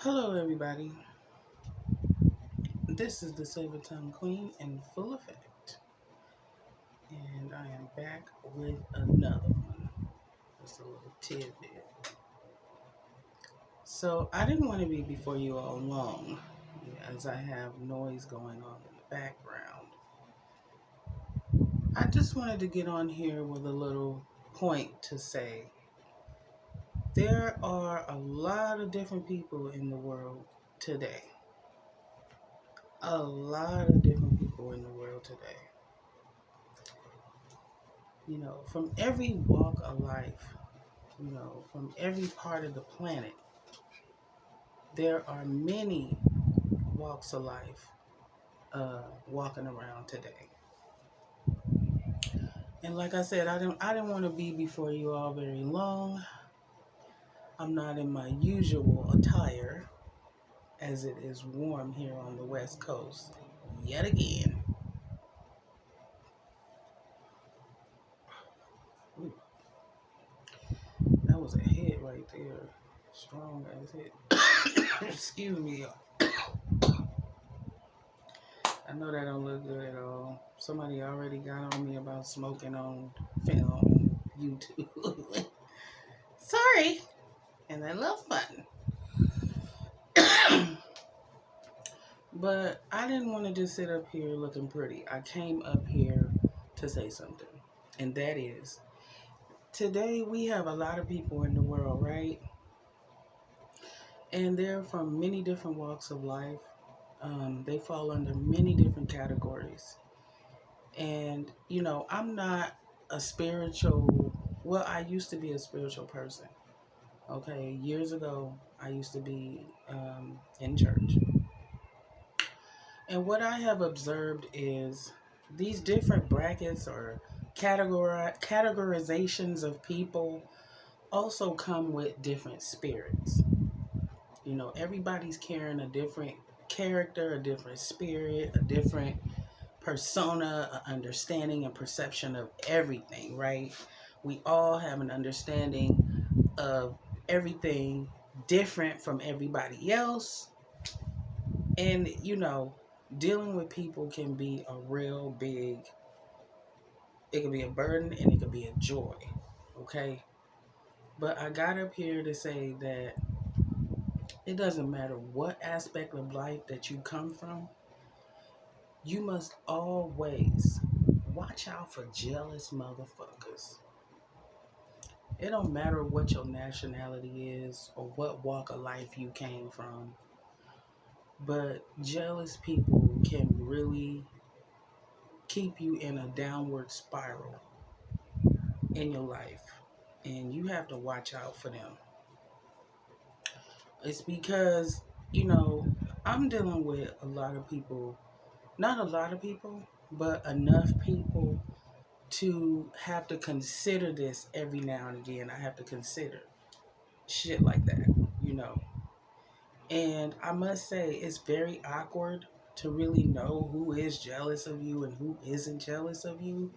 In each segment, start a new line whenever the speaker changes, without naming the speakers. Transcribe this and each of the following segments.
Hello, everybody. This is the Silver Tongue Queen in full effect, and I am back with another one. Just a little tidbit. So, I didn't want to be before you all long, as I have noise going on in the background. I just wanted to get on here with a little point to say there are a lot of different people in the world today. A lot of different people in the world today. From every walk of life, from every part of the planet, there are many walks of life walking around today. And like I said, I didn't want to be before you all very long. I'm not in my usual attire, as it is warm here on the West Coast yet again. Ooh, that was a hit right there, strong as hit. Excuse me. I know that don't look good at all. Somebody already got on me about smoking on film on YouTube. Sorry. And I love fun. But I didn't want to just sit up here looking pretty. I came up here to say something. And that is, today we have a lot of people in the world, right? And they're from many different walks of life. They fall under many different categories. And, I'm not a spiritual, well, I used to be a spiritual person. Okay, years ago, I used to be in church. And what I have observed is these different brackets or categorizations of people also come with different spirits. Everybody's carrying a different character, a different spirit, a different persona, understanding, and perception of everything, right? We all have an understanding of everything different from everybody else. And, dealing with people can be a real big, it can be a burden and it can be a joy, okay? But I got up here to say that it doesn't matter what aspect of life that you come from, you must always watch out for jealous motherfuckers. It don't matter what your nationality is or what walk of life you came from, but jealous people can really keep you in a downward spiral in your life, and you have to watch out for them. It's because, you know, I'm dealing with a lot of people, not a lot of people, but enough people to have to consider this every now and again. I have to consider shit like that, you know. And I must say, it's very awkward to really know who is jealous of you and who isn't jealous of you.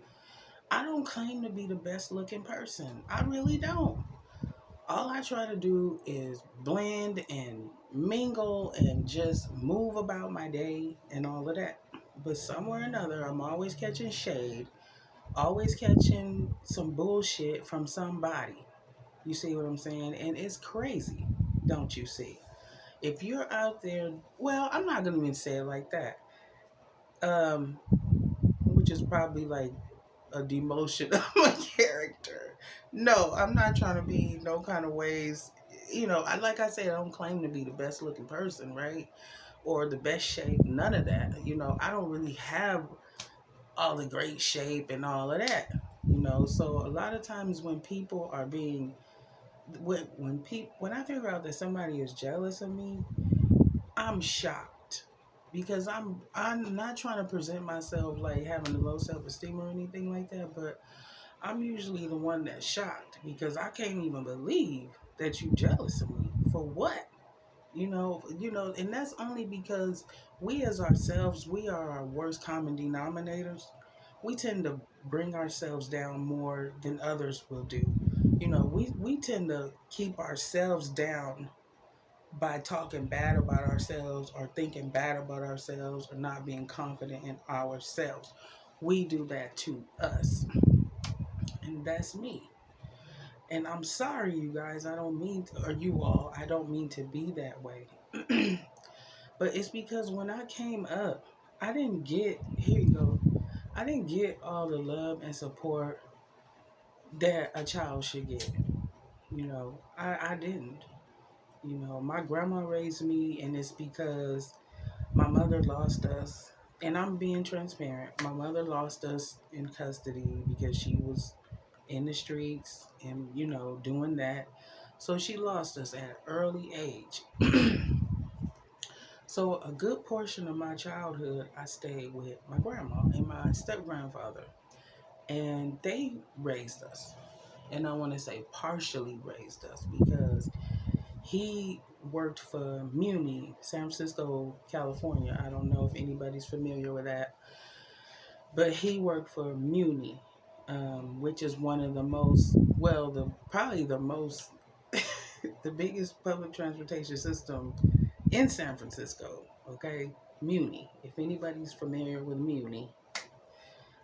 I don't claim to be the best looking person. I really don't. All I try to do is blend and mingle and just move about my day and all of that. But somewhere or another, I'm always catching shade, always catching some bullshit from somebody. You see what I'm saying? And it's crazy, don't you see? If you're out there, well, I'm not gonna even say it like that. Um, which is probably like a demotion of my character. No, I'm not trying to be no kind of ways. Like I said, I don't claim to be the best looking person, right? Or the best shape. None of that. I don't really have all the great shape and all of that. So a lot of times when people are being when I figure out that somebody is jealous of me, I'm shocked because I'm not trying to present myself like having a low self esteem or anything like that, but I'm usually the one that's shocked because I can't even believe that you jealous of me for what? And that's only because we as ourselves, we are our worst common denominators. We tend to bring ourselves down more than others will do. We tend to keep ourselves down by talking bad about ourselves or thinking bad about ourselves or not being confident in ourselves. We do that to us. And that's me. And I'm sorry, you guys, I don't mean to, or you all, I don't mean to be that way. But it's because when I came up, I didn't get, here you go, I didn't get all the love and support that a child should get. I didn't. My grandma raised me, and it's because my mother lost us. And I'm being transparent. My mother lost us in custody because she was in the streets and, doing that. So she lost us at an early age. So a good portion of my childhood, I stayed with my grandma and my step grandfather, and they raised us. And I want to say partially raised us because he worked for Muni, San Francisco, California. I don't know if anybody's familiar with that, but he worked for Muni, which is one of the most, well, probably the most, the biggest public transportation system in San Francisco. Okay, Muni. If anybody's familiar with Muni,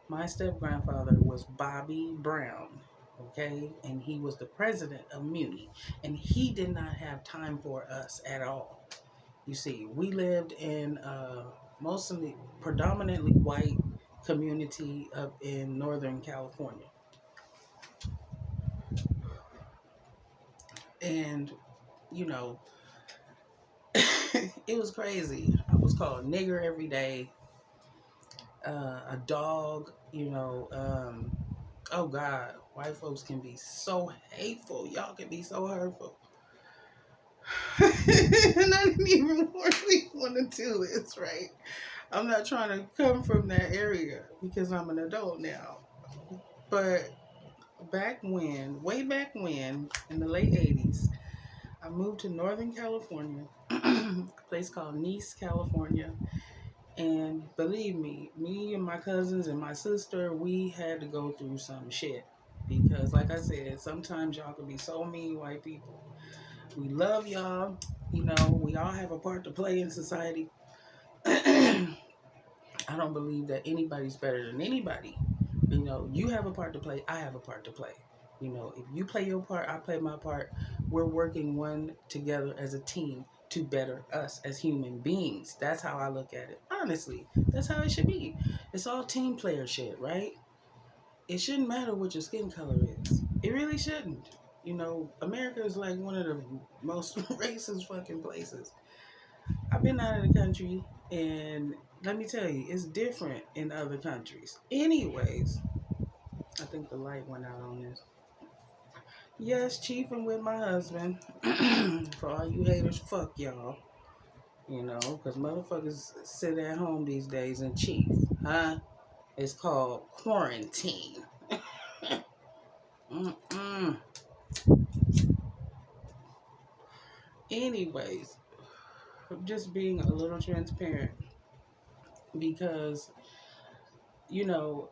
my step grandfather was Bobby Brown. Okay, and he was the president of Muni, and he did not have time for us at all. You see, we lived in mostly predominantly white community up in Northern California. And, you know, it was crazy. I was called nigger every day, a dog, oh God, white folks can be so hateful. Y'all can be so hurtful. And I didn't even really want to do this, right? I'm not trying to come from that area because I'm an adult now. But way back when, in the late 80s, I moved to Northern California, a place called Nice, California. And believe me and my cousins and my sister, we had to go through some shit. Because, like I said, sometimes y'all can be so mean, white people. We love y'all. We all have a part to play in society. I don't believe that anybody's better than anybody. You have a part to play. I have a part to play. If you play your part, I play my part. We're working one together as a team to better us as human beings. That's how I look at it. Honestly, that's how it should be. It's all team player shit, right? It shouldn't matter what your skin color is. It really shouldn't. America is like one of the most racist fucking places. I've been out of the country, and let me tell you, it's different in other countries. Anyways, I think the light went out on this. Yes, chiefing with my husband. For all you haters, fuck y'all. Because motherfuckers sit at home these days and chief. Huh? It's called quarantine. Mm-mm. Anyways, I'm just being a little transparent because, you know,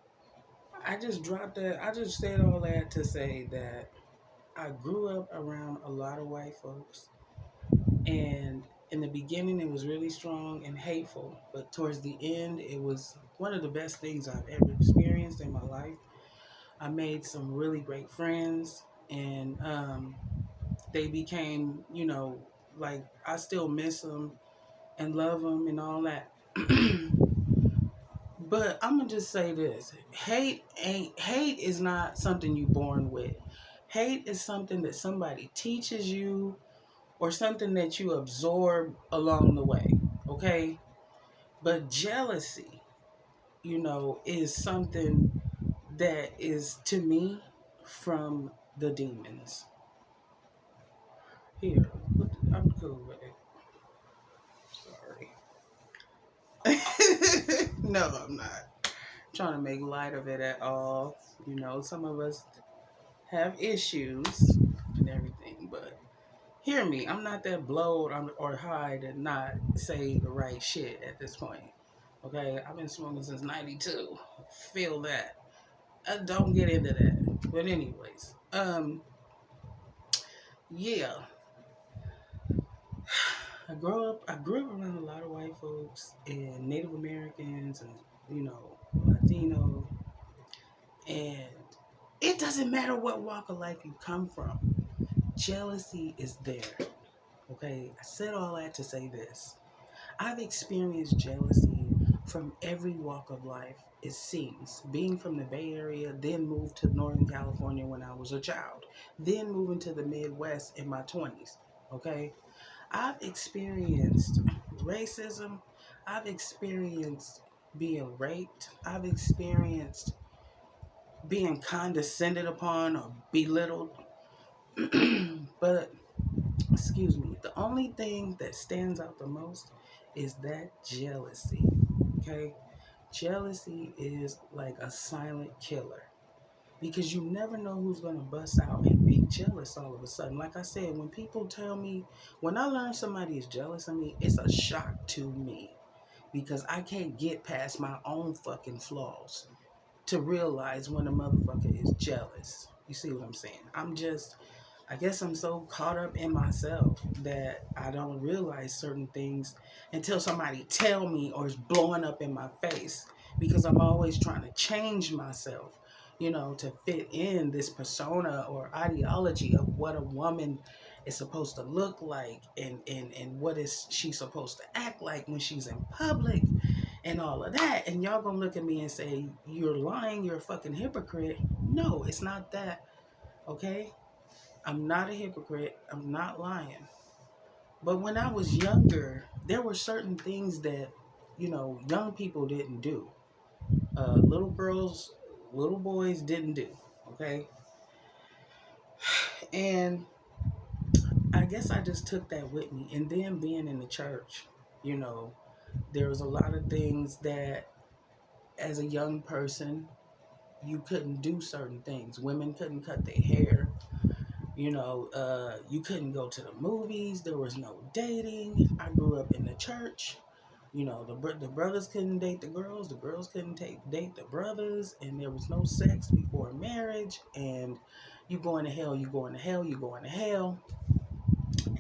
I just dropped that. I just said all that to say that I grew up around a lot of white folks. And in the beginning, it was really strong and hateful. But towards the end, it was one of the best things I've ever experienced in my life. I made some really great friends. And they became, like I still miss them and love them and all that. But I'm gonna just say this: hate is not something you're born with. Hate is something that somebody teaches you or something that you absorb along the way. Okay, but jealousy, is something that is to me from the demons. Here, I'm cool with it. Sorry. No, I'm not trying to make light of it at all. Some of us have issues and everything, but hear me. I'm not that blowed or high to not say the right shit at this point. Okay, I've been smoking since '92. Feel that. Don't get into that. But anyways, yeah. I grew up around a lot of white folks and Native Americans and, Latino. And it doesn't matter what walk of life you come from, jealousy is there. Okay? I said all that to say this. I've experienced jealousy from every walk of life, it seems. Being from the Bay Area, then moved to Northern California when I was a child, then moving to the Midwest in my 20s. Okay? I've experienced racism. I've experienced being raped. I've experienced being condescended upon or belittled. But, excuse me, the only thing that stands out the most is that jealousy. Okay? Jealousy is like a silent killer because you never know who's going to bust out and be jealous all of a sudden. Like I said, when people tell me, when I learn somebody is jealous of me, it's a shock to me because I can't get past my own fucking flaws to realize when a motherfucker is jealous. You see what I'm saying? I guess I'm so caught up in myself that I don't realize certain things until somebody tell me or is blowing up in my face because I'm always trying to change myself, to fit in this persona or ideology of what a woman is supposed to look like and what is she supposed to act like when she's in public and all of that. And y'all gonna look at me and say, you're lying, you're a fucking hypocrite. No, it's not that, okay? I'm not a hypocrite. I'm not lying. But when I was younger, there were certain things that, young people didn't do. Little girls, little boys didn't do. Okay? And I guess I just took that with me. And then being in the church, there was a lot of things that as a young person, you couldn't do certain things. Women couldn't cut their hair. You couldn't go to the movies. There was no dating. I grew up in the church. The brothers couldn't date the girls couldn't date the brothers, and there was no sex before marriage. And you going to hell, you going to hell, you going to hell.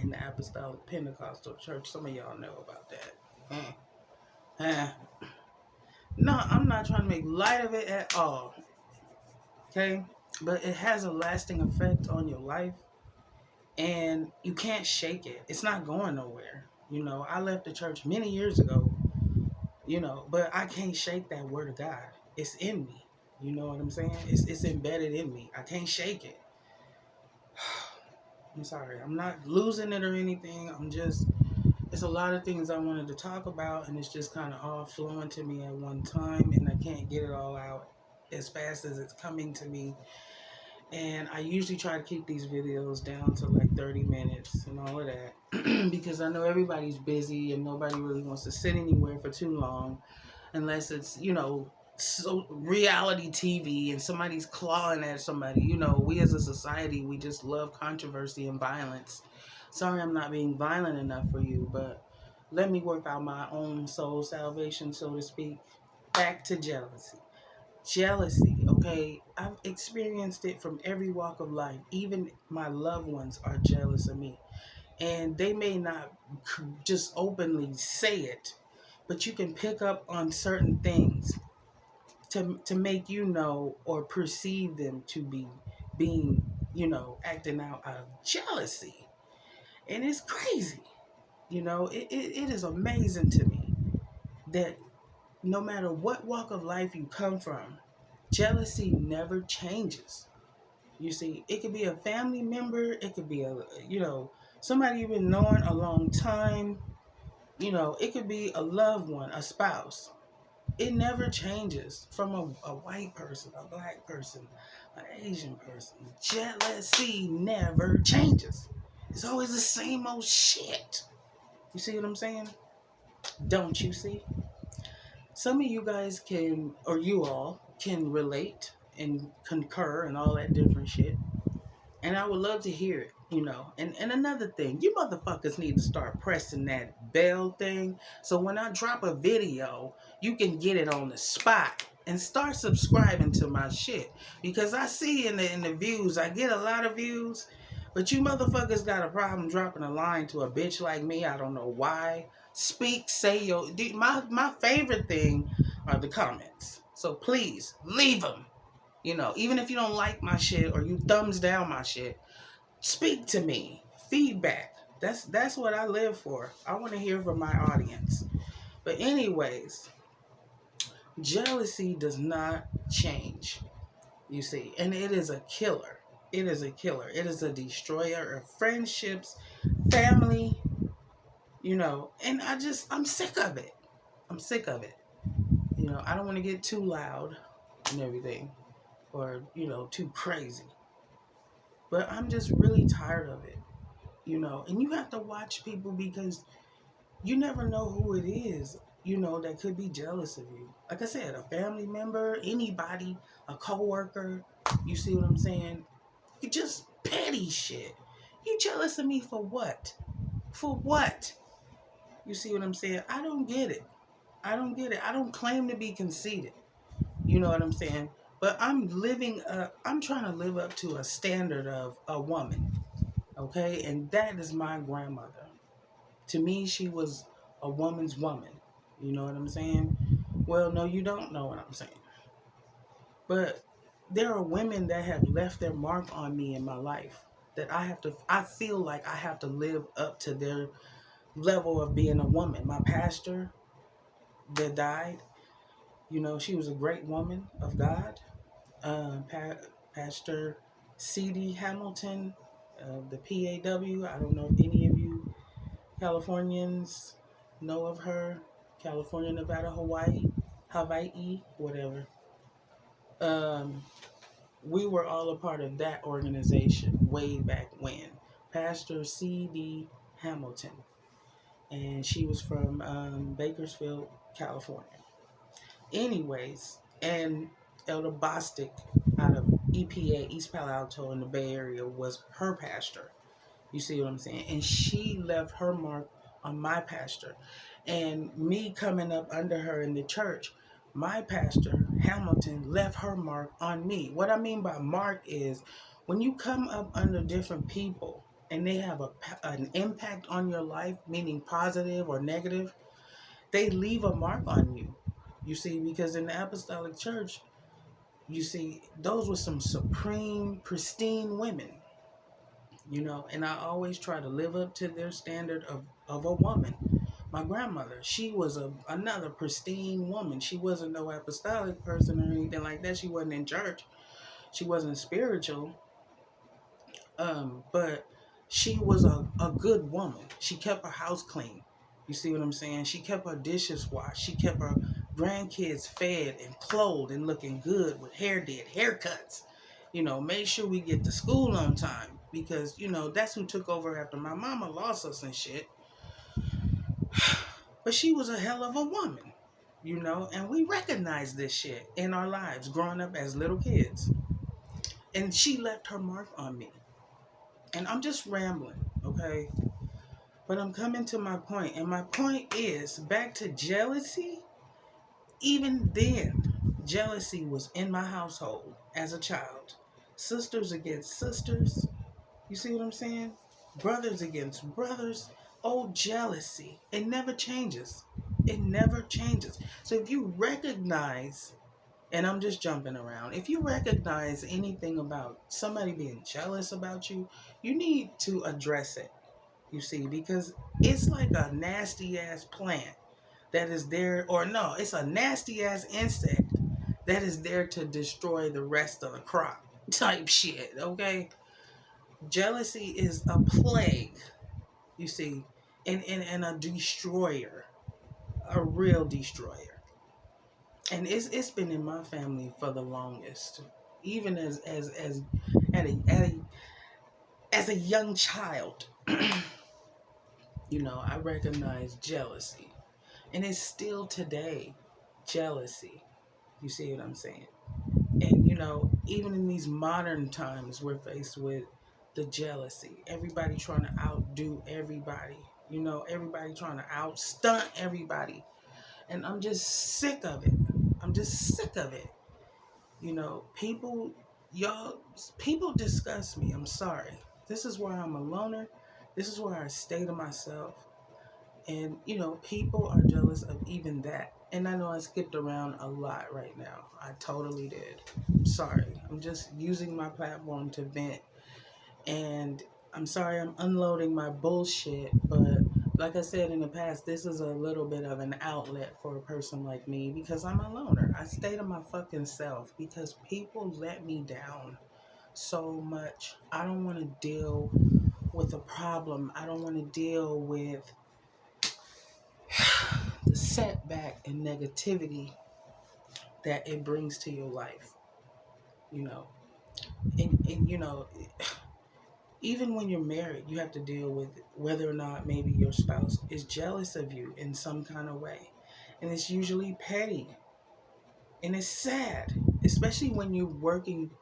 In the Apostolic Pentecostal Church, some of y'all know about that. No, I'm not trying to make light of it at all. Okay? But it has a lasting effect on your life. And you can't shake it. It's not going nowhere. I left the church many years ago, but I can't shake that word of God. It's in me. You know what I'm saying? It's embedded in me. I can't shake it. I'm sorry. I'm not losing it or anything. It's a lot of things I wanted to talk about, and it's just kind of all flowing to me at one time, and I can't get it all out as fast as it's coming to me. And I usually try to keep these videos down to like 30 minutes and all of that because I know everybody's busy and nobody really wants to sit anywhere for too long unless it's, so reality TV and somebody's clawing at somebody. We as a society, we just love controversy and violence. Sorry I'm not being violent enough for you, but let me work out my own soul salvation, so to speak. Back to jealousy. Jealousy, okay? I've experienced it from every walk of life. Even my loved ones are jealous of me. And they may not just openly say it, but you can pick up on certain things to make you know or perceive them to be being, acting out of jealousy. And it's crazy. It is amazing to me that no matter what walk of life you come from, jealousy never changes. You see, it could be a family member, it could be somebody you've been knowing a long time, it could be a loved one, a spouse. It never changes from a white person, a black person, an Asian person. Jealousy never changes. It's always the same old shit. You see what I'm saying? Don't you see? Some of you guys can, or you all can relate and concur and all that different shit. And I would love to hear it, And another thing, you motherfuckers need to start pressing that bell thing. So when I drop a video, you can get it on the spot and start subscribing to my shit. Because I see in the views, I get a lot of views. But you motherfuckers got a problem dropping a line to a bitch like me. I don't know why. Speak, say your. My favorite thing are the comments. So please leave them. You know, even if you don't like my shit or you thumbs down my shit, speak to me. Feedback. That's what I live for. I want to hear from my audience. But anyways, jealousy does not change. You see, and it is a killer. It is a killer. It is a destroyer of friendships, family, you know, and I'm sick of it. I'm sick of it. You know, I don't want to get too loud and everything or, you know, too crazy. But I'm just really tired of it, you know. And you have to watch people because you never know who it is, you know, that could be jealous of you. Like I said, a family member, anybody, a coworker, you see what I'm saying? You just petty shit. You jealous of me for what? For what? You see what I'm saying? I don't get it. I don't get it. I don't claim to be conceited. You know what I'm saying? But I'm trying to live up to a standard of a woman. Okay? And that is my grandmother. To me, she was a woman's woman. You know what I'm saying? Well, no, you don't know what I'm saying. But there are women that have left their mark on me in my life that I feel like I have to live up to their level of being a woman. My pastor that died, you know, she was a great woman of God. Pastor C.D. Hamilton of the PAW. I don't know if any of you Californians know of her. California, Nevada, Hawaii, whatever. Um, we were all a part of that organization way back when. Pastor C.D. Hamilton. And she was from Bakersfield, California. Anyways, and Elder Bostic out of EPA, East Palo Alto in the Bay Area, was her pastor. You see what I'm saying? And she left her mark on my pastor. And me coming up under her in the church, my pastor, Hamilton, left her mark on me. What I mean by mark is when you come up under different people and they have an impact on your life, meaning positive or negative, they leave a mark on you. You see, because in the Apostolic Church, you see, those were some supreme, pristine women, you know, and I always try to live up to their standard of a woman. My grandmother, she was another pristine woman. She wasn't no apostolic person or anything like that. She wasn't in church. She wasn't spiritual. But she was a good woman. She kept her house clean. You see what I'm saying? She kept her dishes washed. She kept her grandkids fed and clothed and looking good with haircuts. You know, made sure we get to school on time because, you know, that's who took over after my mama lost us and shit. But she was a hell of a woman, you know, and we recognized this shit in our lives growing up as little kids. And she left her mark on me. And I'm just rambling, okay? But I'm coming to my point. And my point is back to jealousy. Even then, jealousy was in my household as a child. Sisters against sisters. You see what I'm saying? Brothers against brothers. Oh, jealousy. It never changes. It never changes. So if you recognize, and I'm just jumping around, if you recognize anything about somebody being jealous about you, you need to address it. You see, because it's like a nasty ass plant that is there, or no, it's a nasty ass insect that is there to destroy the rest of the crop type shit, okay? Jealousy is a plague, you see, and a destroyer, a real destroyer. And it's been in my family for the longest, even as a young child. You know, I recognize jealousy. And it's still today jealousy. You see what I'm saying? And, you know, even in these modern times, we're faced with the jealousy. Everybody trying to outdo everybody. You know, everybody trying to outstunt everybody. And I'm just sick of it. I'm just sick of it. You know, people disgust me. I'm sorry. This is why I'm a loner. This is why I stay to myself. And, people are jealous of even that. And I know I skipped around a lot right now. I totally did. Sorry. I'm just using my platform to vent. And I'm sorry I'm unloading my bullshit. But like I said in the past, this is a little bit of an outlet for a person like me because I'm a loner. I stay to my fucking self because people let me down so much. I don't want to deal with a problem. I don't want to deal with the setback and negativity that it brings to your life, you know. And even when you're married, you have to deal with whether or not maybe your spouse is jealous of you in some kind of way. And it's usually petty. And it's sad, especially when you're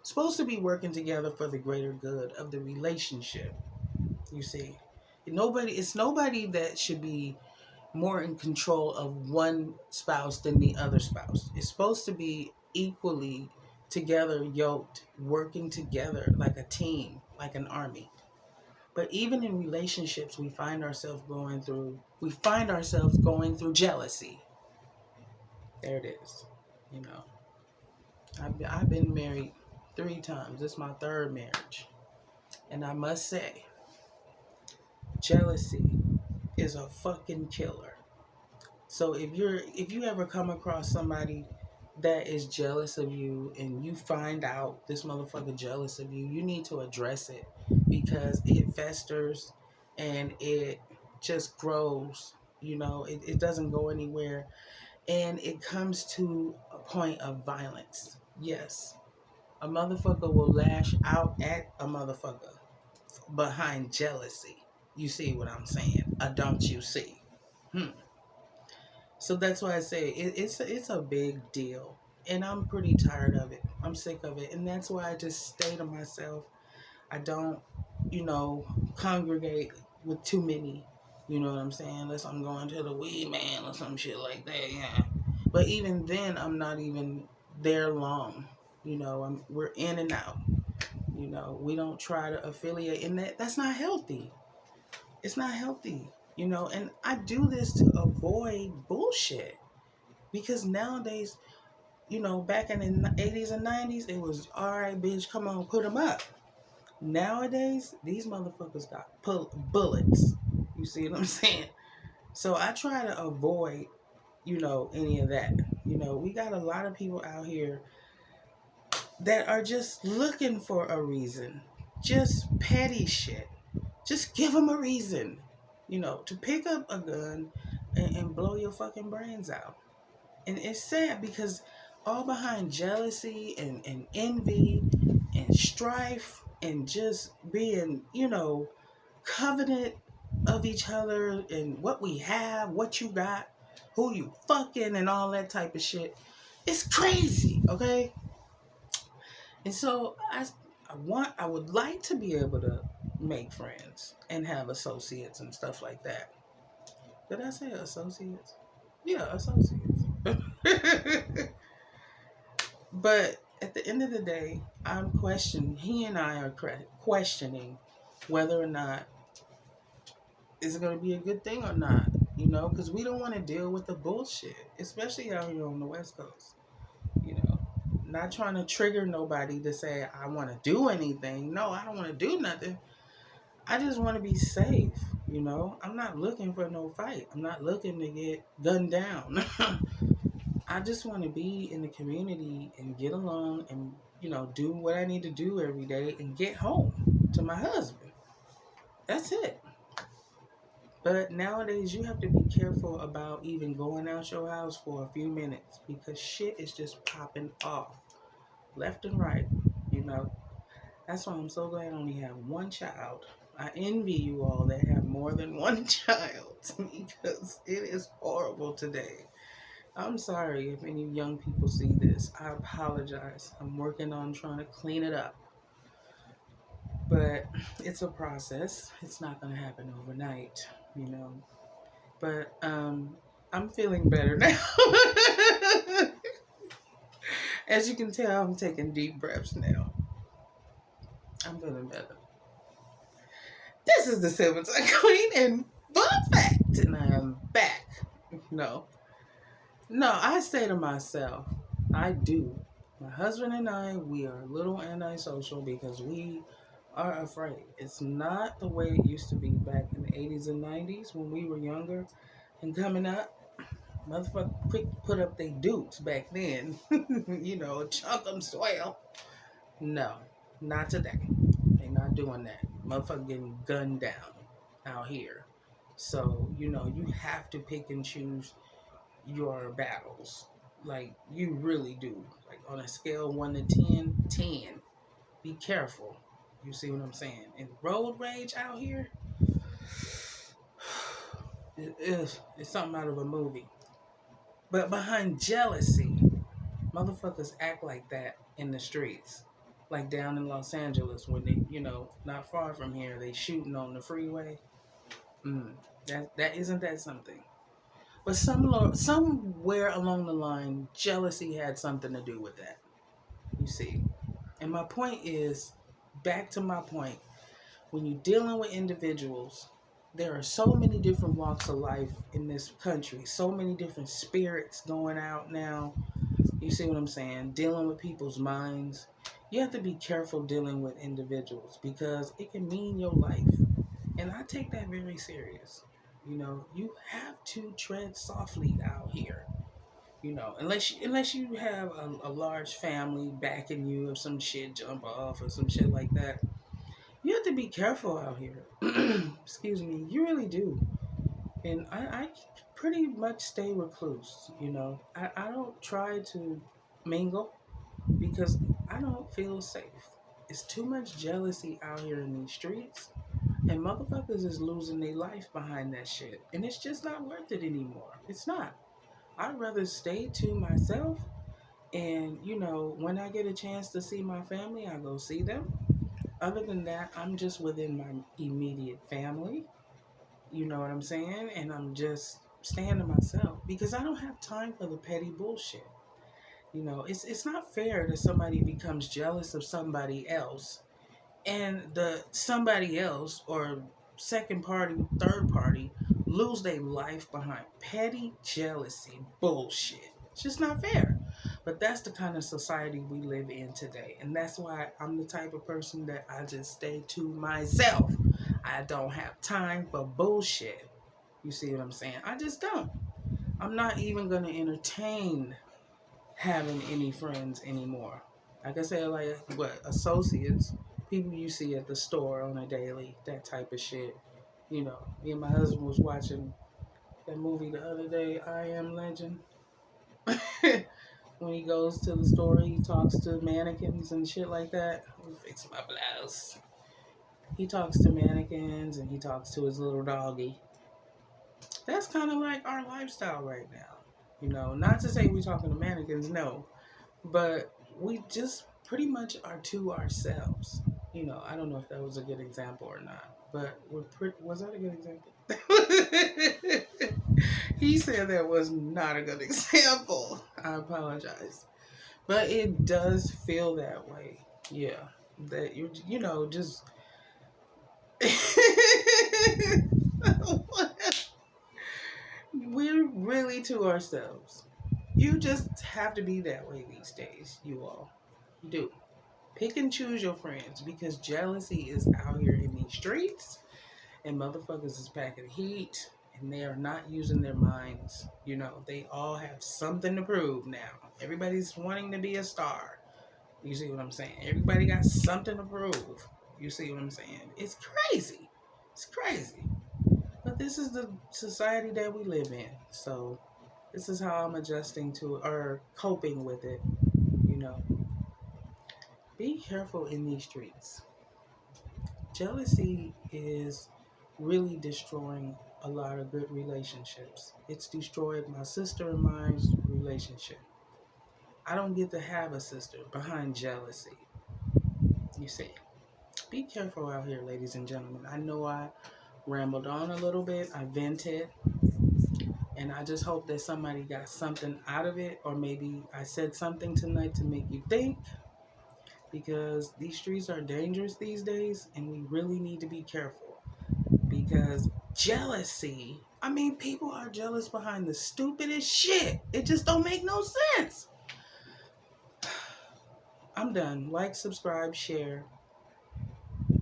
supposed to be working together for the greater good of the relationship. You see, it's nobody that should be more in control of one spouse than the other spouse. It's supposed to be equally together, yoked, working together like a team, like an army. But even in relationships, we find ourselves going through jealousy. There it is. You know, I've been married 3 times. This is my third marriage, and I must say, jealousy is a fucking killer. So if you ever come across somebody that is jealous of you and you find out this motherfucker jealous of you, you need to address it because it festers and it just grows. It doesn't go anywhere and it comes to a point of violence. Yes, a motherfucker will lash out at a motherfucker behind jealousy. You see what I'm saying? Don't you see? So that's why I say it's a big deal, and I'm pretty tired of it. I'm sick of it, and that's why I just stay to myself. I don't, congregate with too many. You know what I'm saying? Unless I'm going to the weed man or some shit like that. Yeah. But even then, I'm not even there long. We're in and out. We don't try to affiliate, and that's not healthy. It's not healthy. And I do this to avoid bullshit. Because nowadays, back in the 80s and 90s, it was, all right, bitch, come on, put them up. Nowadays, these motherfuckers got bullets. You see what I'm saying? So I try to avoid, any of that. We got a lot of people out here that are just looking for a reason. Just petty shit. Just give them a reason, to pick up a gun and blow your fucking brains out. And it's sad because all behind jealousy and envy and strife and just being, covenant of each other and what we have, what you got, who you fucking and all that type of shit. It's crazy, okay? And so I would like to be able to make friends and have associates and stuff like that. Did I say associates? Yeah, associates. But at the end of the day, he and I are questioning whether or not is it going to be a good thing or not, because we don't want to deal with the bullshit, especially out here on the West Coast, not trying to trigger nobody to say, I want to do anything. No, I don't want to do nothing. I just want to be safe, I'm not looking for no fight. I'm not looking to get gunned down. I just want to be in the community and get along and, do what I need to do every day and get home to my husband. That's it. But nowadays, you have to be careful about even going out your house for a few minutes because shit is just popping off left and right, That's why I'm so glad I only have one child. I envy you all that have more than one child because it is horrible today. I'm sorry if any young people see this. I apologize. I'm working on trying to clean it up. But it's a process. It's not going to happen overnight, But I'm feeling better now. As you can tell, I'm taking deep breaths now. I'm feeling better. This is the Silver Tongue Queen, and fun fact, and I am back. No, no, I say to myself, I do. My husband and I, we are a little antisocial because we are afraid. It's not the way it used to be back in the 80s and 90s when we were younger and coming up. Motherfucker quick put up they dukes back then. Chunk them swell. No, not today. They not doing that. Motherfucker getting gunned down out here. So, you have to pick and choose your battles. Like, you really do. Like, on a scale 1 to 10, 10. Be careful. You see what I'm saying? And road rage out here, it's something out of a movie. But behind jealousy, motherfuckers act like that in the streets. Like down in Los Angeles when they, not far from here, they shooting on the freeway. That isn't that something. But somewhere along the line, jealousy had something to do with that. You see. And my point is, back to my point, when you're dealing with individuals, there are so many different walks of life in this country, so many different spirits going out now. You see what I'm saying? Dealing with people's minds. You have to be careful dealing with individuals because it can mean your life. And I take that very serious. You have to tread softly out here. Unless you have a large family backing you if some shit jump off or some shit like that. You have to be careful out here. Excuse me. You really do. And I pretty much stay recluse. I don't try to mingle because I don't feel safe. It's too much jealousy out here in these streets. And motherfuckers is losing their life behind that shit. And it's just not worth it anymore. It's not. I'd rather stay to myself. And, when I get a chance to see my family, I go see them. Other than that, I'm just within my immediate family. You know what I'm saying? And I'm just staying to myself because I don't have time for the petty bullshit. It's not fair that somebody becomes jealous of somebody else and the somebody else or second party, third party lose their life behind petty jealousy bullshit. It's just not fair. But that's the kind of society we live in today. And that's why I'm the type of person that I just stay to myself. I don't have time for bullshit. You see what I'm saying? I just don't. I'm not even going to entertain having any friends anymore. Like I said, associates, people you see at the store on a daily, that type of shit. Me and my husband was watching that movie the other day, I Am Legend. When he goes to the store, he talks to mannequins and shit like that. Let me fix my blouse. He talks to mannequins and he talks to his little doggy. That's kind of like our lifestyle right now. Not to say we're talking to mannequins, no. But we just pretty much are to ourselves. I don't know if that was a good example or not. But was that a good example? He said that was not a good example. I apologize. But it does feel that way. Yeah. That just we're really to ourselves. You just have to be that way these days, you all. You do. Pick and choose your friends because jealousy is out here in these streets and motherfuckers is packing heat and they are not using their minds. They all have something to prove now. Everybody's wanting to be a star. You see what I'm saying? Everybody got something to prove. You see what I'm saying? It's crazy. It's crazy. But this is the society that we live in. So this is how I'm adjusting to or coping with it. Be careful in these streets. Jealousy is really destroying a lot of good relationships. It's destroyed my sister and mine's relationship. I don't get to have a sister behind jealousy. You see. Be careful out here, ladies and gentlemen. I know I rambled on a little bit. I vented. And I just hope that somebody got something out of it. Or maybe I said something tonight to make you think. Because these streets are dangerous these days. And we really need to be careful. Because jealousy, I mean, people are jealous behind the stupidest shit. It just don't make no sense. I'm done. Like, subscribe, share.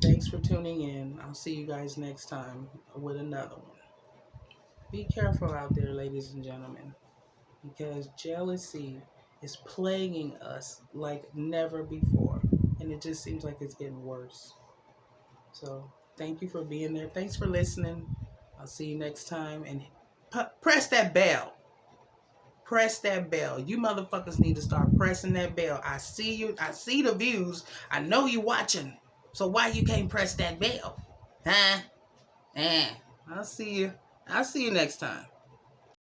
Thanks for tuning in. I'll see you guys next time with another one. Be careful out there, ladies and gentlemen, because jealousy is plaguing us like never before. And it just seems like it's getting worse. So, thank you for being there. Thanks for listening. I'll see you next time. And press that bell. Press that bell. You motherfuckers need to start pressing that bell. I see you. I see the views. I know you watching. So why you can't press that bell? Huh? I'll see you. I'll see you next time.